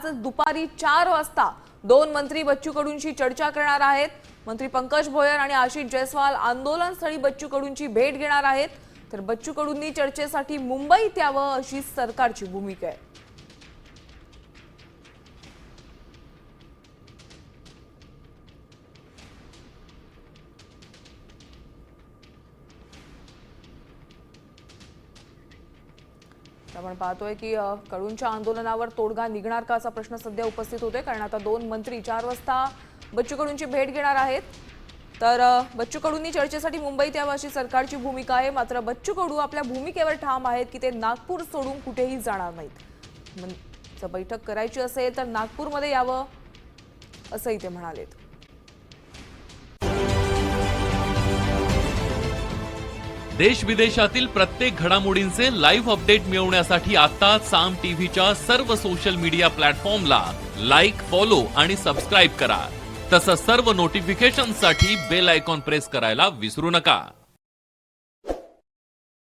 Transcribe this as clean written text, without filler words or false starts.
आज दुपारी 4 वाजता दोन मंत्री बच्चू कडूंशी चर्चा करणार आहेत। मंत्री पंकज भोयर आणि आशिष जयस्वाल आंदोलनस्थळी बच्चू कडूंची भेट घेणार आहेत। तर बच्चू कडूंनी चर्चेसाठी मुंबईत यावं अशी सरकारची भूमिका आहे। आपण पाहतोय की कडूंच्या आंदोलनावर तोडगा निघणार का असा प्रश्न सध्या उपस्थित होतोय, कारण आता दोन मंत्री 4 वाजता बच्चू कडूंची भेट घेणार आहेत। तर बच्चू कडूंनी चर्चेसाठी मुंबईत यावं अशी सरकारची भूमिका आहे। मात्र बच्चू कडू आपल्या भूमिकेवर ठाम आहेत की ते नागपूर सोडून कुठेही जाणार नाहीत। बैठक करायची असेल तर नागपूरमध्ये यावं असंही ते म्हणालेत। देश विदेशातील प्रत्येक घडामोडींचे लाईव्ह अपडेट मिळवण्यासाठी आता साम टीव्हीच्या सर्व सोशल मीडिया प्लॅटफॉर्मला लाईक, फॉलो आणि सबस्क्राईब करा। तसंच सर्व नोटिफिकेशनसाठी बेल आयकॉन प्रेस करायला विसरू नका।